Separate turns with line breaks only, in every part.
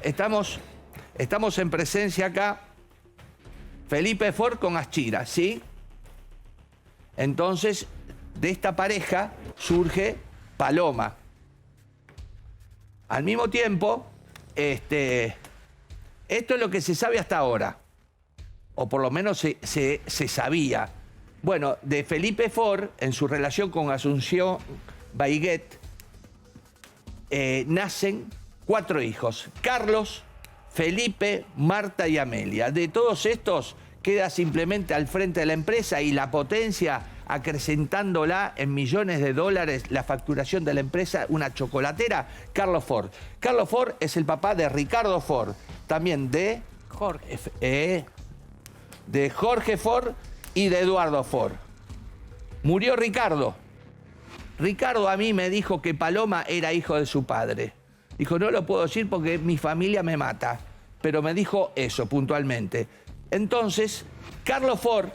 estamos en presencia acá. Felipe Ford con Aschira, ¿sí? Entonces, de esta pareja surge Paloma. Al mismo tiempo, esto es lo que se sabe hasta ahora. O por lo menos se sabía. Bueno, de Felipe Ford, en su relación con Asunción Baiguet, nacen 4 hijos. Carlos, Felipe, Marta y Amelia. De todos estos queda simplemente al frente de la empresa y la potencia acrecentándola en millones de dólares la facturación de la empresa, una chocolatera, Carlos Ford. Carlos Ford es el papá de Ricardo Ford, también de Jorge Ford y de Eduardo Ford. Murió Ricardo. Ricardo a mí me dijo que Paloma era hijo de su padre. Dijo, no lo puedo decir porque mi familia me mata, pero me dijo eso puntualmente. Entonces, Carlos Ford,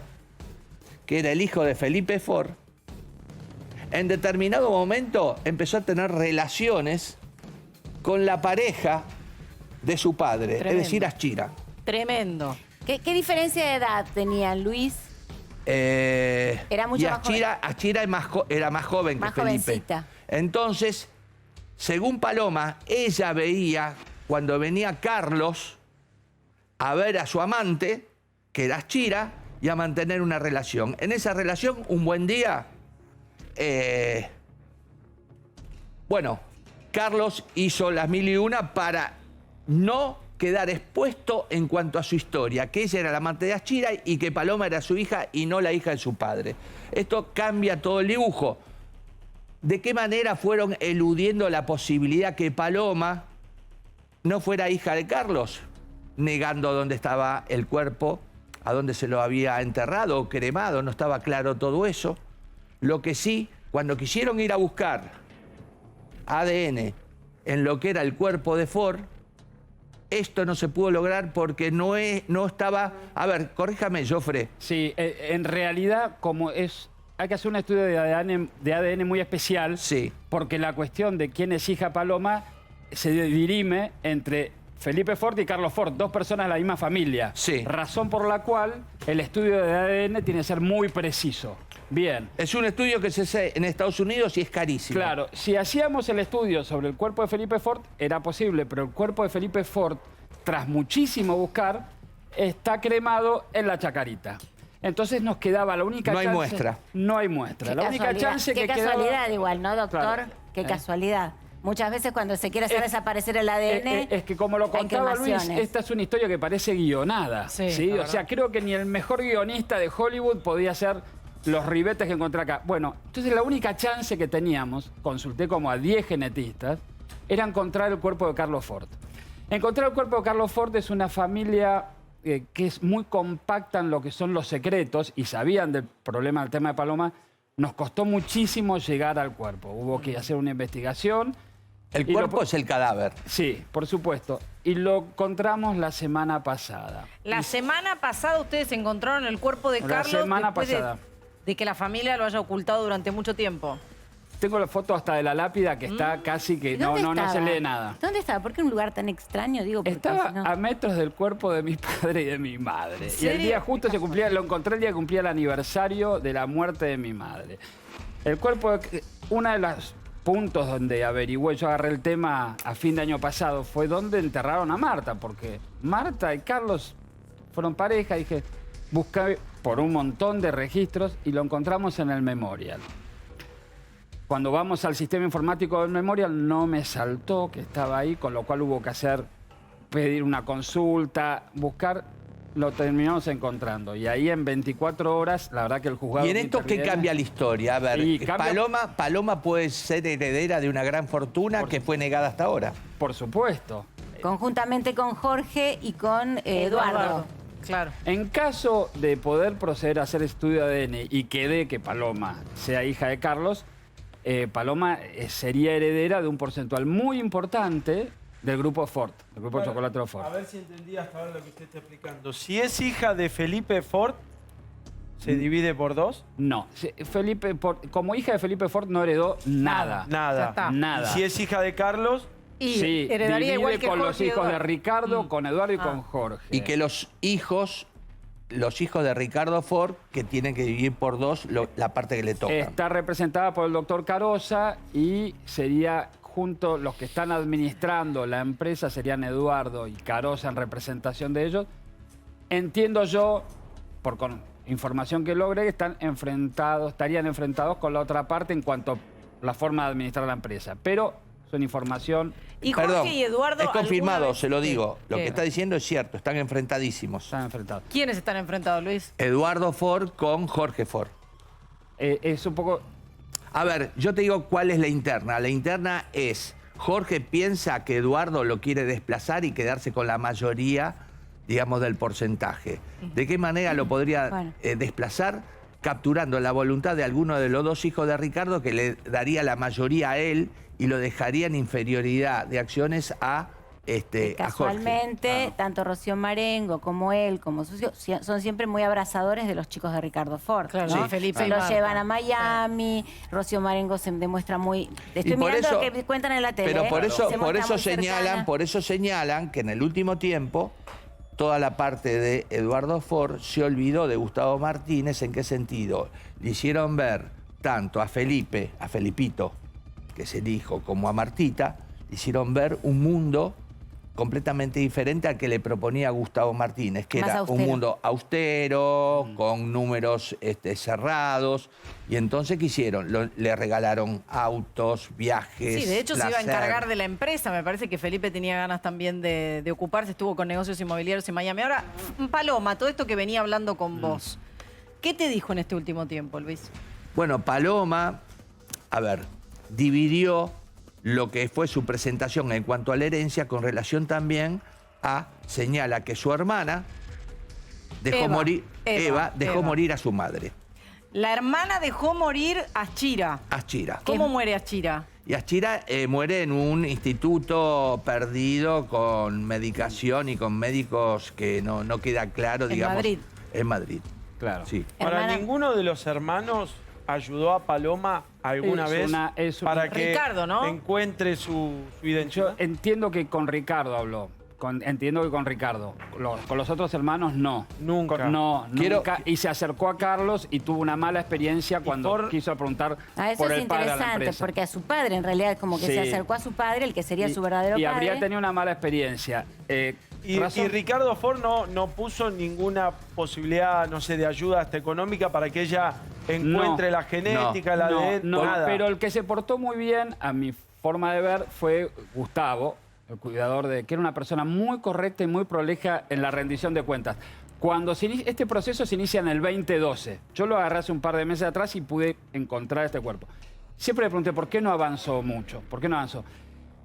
que era el hijo de Felipe Ford, en determinado momento empezó a tener relaciones con la pareja de su padre,
Tremendo.
es decir, Aschira.
Tremendo.
¿Qué diferencia de edad tenían, Luis? Era mucho
y
más joven.
Aschira era más joven
Más
que Felipe.
jovencita.
Entonces, según Paloma, ella veía cuando venía Carlos a ver a su amante, que era Aschira, y a mantener una relación. En esa relación, un buen día, bueno, Carlos hizo las 1001 para no quedar expuesto en cuanto a su historia, que ella era la amante de Aschira y que Paloma era su hija y no la hija de su padre. Esto cambia todo el dibujo. ¿De qué manera fueron eludiendo la posibilidad que Paloma no fuera hija de Carlos? Negando dónde estaba el cuerpo, a dónde se lo había enterrado o cremado, no estaba claro todo eso. Lo que sí, cuando quisieron ir a buscar ADN en lo que era el cuerpo de Ford, esto no se pudo lograr porque no estaba... A ver, corríjame, Jofre.
Sí, en realidad, como es... Hay que hacer un estudio de ADN muy especial,
Sí.
porque la cuestión de quién es hija Paloma se dirime entre Felipe Ford y Carlos Ford, 2 personas de la misma familia.
Sí.
Razón por la cual el estudio de ADN tiene que ser muy preciso. Bien.
Es un estudio que se hace en Estados Unidos y es carísimo.
Claro, si hacíamos el estudio sobre el cuerpo de Felipe Ford, era posible, pero el cuerpo de Felipe Ford, tras muchísimo buscar, está cremado en la Chacarita. Entonces nos quedaba la única
No hay
chance...
muestra.
No hay muestra. La única chance que
Qué
quedaba...
casualidad igual, ¿no, doctor?
Claro.
Qué casualidad. Muchas veces cuando se quiere hacer desaparecer el ADN...
Es que como lo
hay
contaba Luis,
cremaciones.
esta es una historia que parece guionada.
Sí,
O sea, creo que ni el mejor guionista de Hollywood podía hacer los ribetes que encontré acá. Bueno, entonces la única chance que teníamos, consulté como a 10 genetistas, era encontrar el cuerpo de Carlos Ford. Encontrar el cuerpo de Carlos Ford es una familia que es muy compacta en lo que son los secretos, y sabían del problema del tema de Paloma. Nos costó muchísimo llegar al cuerpo. Hubo que hacer una investigación.
El
Y
cuerpo es el cadáver.
Sí, por supuesto. Y lo encontramos la semana pasada.
La semana pasada ustedes encontraron el cuerpo de
La
Carlos
semana
después
pasada.
de que la familia lo haya ocultado durante mucho tiempo.
Tengo la foto hasta de la lápida que está casi que no se
estaba?
lee nada.
¿Dónde estaba? ¿Por qué un lugar tan extraño? Digo, porque
Estaba
si no-
a metros del cuerpo de mi padre y de mi madre. Y el
serio?
día justo se cumplía, lo encontré el día que cumplía el aniversario de la muerte de mi madre. El cuerpo, uno de los puntos donde averigüé, yo agarré el tema a fin de año pasado, fue donde enterraron a Marta, porque Marta y Carlos fueron pareja. Dije, busqué por un montón de registros y lo encontramos en el Memorial. Cuando vamos al sistema informático del Memorial no me saltó que estaba ahí, con lo cual hubo que pedir una consulta, buscar, lo terminamos encontrando. Y ahí en 24 horas, la verdad que el juzgado...
¿Y en esto qué cambia la historia? A ver,
Y cambia-
Paloma puede ser heredera de una gran fortuna que fue negada hasta ahora.
Por supuesto.
Conjuntamente con Jorge y con Eduardo.
Claro.
En caso de poder proceder a hacer estudio de ADN y que dé que Paloma sea hija de Carlos, Paloma sería heredera de un porcentual muy importante del grupo Ford, del grupo chocolatero Ford.
A ver si entendí hasta ahora lo que usted está explicando. Si es hija de Felipe Ford, ¿se divide por 2?
No, como hija de Felipe Ford no heredó nada.
Nada.
Ya está.
Nada.
Y si es hija de Carlos,
Y
Sí,
heredaría
divide
igual que
con los
Jorge y
hijos de
Eduardo.
Ricardo, con Eduardo y con Jorge.
Y que los hijos de Ricardo Ford, que tienen que dividir por dos la parte que le toca.
Está representada por el doctor Carosa y sería junto, los que están administrando la empresa serían Eduardo y Carosa en representación de ellos. Entiendo yo, con información que logre, que estarían enfrentados con la otra parte en cuanto a la forma de administrar la empresa. Pero son información...
Y Jorge
Perdón,
y Eduardo...
es confirmado,
¿alguna vez?
se lo digo. Lo
¿Qué?
que está diciendo es cierto, están enfrentadísimos.
Están enfrentados.
¿Quiénes están enfrentados, Luis?
Eduardo Ford con Jorge Ford.
Es un poco...
A ver, yo te digo cuál es la interna. La interna es, Jorge piensa que Eduardo lo quiere desplazar y quedarse con la mayoría, digamos, del porcentaje. ¿De qué manera lo podría desplazar? Capturando la voluntad de alguno de los dos hijos de Ricardo, que le daría la mayoría a él y lo dejaría en inferioridad de acciones a Jorge.
Casualmente, tanto Rocío Marengo como él, como Sucio, son siempre muy abrazadores de los chicos de Ricardo Ford.
Claro,
¿no?
sí, Felipe
Se
y
los
Marta.
llevan a Miami, Rocío Marengo se demuestra muy... Estoy
por
mirando
eso-
lo que cuentan en la tele.
Pero por eso,
Se
por
muestra
eso
muy cercana.
señalan que en el último tiempo toda la parte de Eduardo Ford se olvidó de Gustavo Martínez. ¿En qué sentido? Le hicieron ver tanto a Felipe, a Felipito, que es el hijo, como a Martita, le hicieron ver un mundo completamente diferente al que le proponía Gustavo Martínez, que
Más
era
austero.
un mundo austero, con números cerrados. Y entonces, ¿qué hicieron? Le regalaron autos, viajes,
Sí, de hecho se iba a
placer.
encargar de la empresa. Me parece que Felipe tenía ganas también de ocuparse. Estuvo con negocios inmobiliarios en Miami. Ahora, Paloma, todo esto que venía hablando con vos, ¿qué te dijo en este último tiempo, Luis?
Bueno, Paloma, a ver, dividió lo que fue su presentación en cuanto a la herencia con relación también señala que su hermana Eva dejó morir a su madre,
La hermana dejó morir a Achira.
Achira.
¿Cómo muere Achira?
Y Achira muere en un instituto perdido con medicación y con médicos que no queda claro,
En
digamos.
Madrid.
En Madrid.
Claro.
Sí.
Ahora,
Hermana-
ninguno de los hermanos ayudó a Paloma alguna
Es
vez
una-
para que
Ricardo, ¿no?
encuentre su
Yo
identidad.
entiendo que con Ricardo habló. Entiendo que con Ricardo. Con los otros hermanos no.
Nunca.
Quiero-
Nunca. Y se acercó a Carlos y tuvo una mala experiencia cuando
por-
quiso preguntar
Eso
por
es
el padre de la
interesante,
empresa.
porque a su padre, en realidad, como que
Sí.
se acercó a su padre, el que sería su verdadero
y
padre.
habría tenido una mala experiencia.
Y
razón-
Ricardo Ford no puso ninguna posibilidad, no sé, de ayuda hasta económica para que ella encuentre la genética, la de
no,
nada.
pero el que se portó muy bien, a mi forma de ver, fue Gustavo, el cuidador que era una persona muy correcta y muy prolija en la rendición de cuentas. Cuando este proceso se inicia en el 2012. Yo lo agarré hace un par de meses atrás y pude encontrar este cuerpo. Siempre le pregunté, ¿por qué no avanzó mucho? ¿Por qué no avanzó?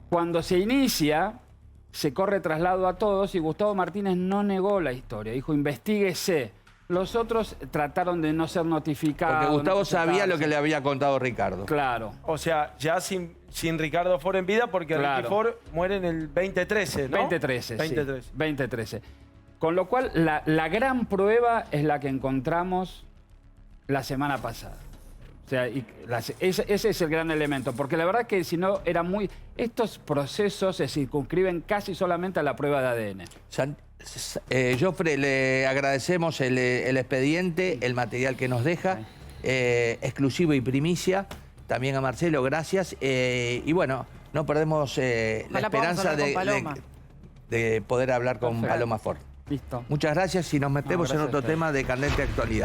Cuando se inicia, se corre traslado a todos y Gustavo Martínez no negó la historia. Dijo, investíguese. Los otros trataron de no ser notificados.
Porque Gustavo
no
sabía lo
presentarse.
que le había contado Ricardo.
Claro.
O sea, ya sin Ricardo Ford en vida, porque
Claro.
Ricky Ford muere en el 2013, ¿no?
2013,
2013.
sí. 2013. Con lo cual, la gran prueba es la que encontramos la semana pasada. O sea, ese es el gran elemento, porque la verdad que si no, estos procesos se circunscriben casi solamente a la prueba de ADN.
Jofre, le agradecemos el expediente, el material que nos deja, exclusivo y primicia. También a Marcelo, gracias. Y bueno, no perdemos la
Ojalá podamos
esperanza
hablar con Paloma.
de poder hablar con
Perfecto.
Paloma Ford.
Listo.
Muchas gracias y nos metemos
No,
en
gracias
otro
a ustedes.
tema de candente actualidad.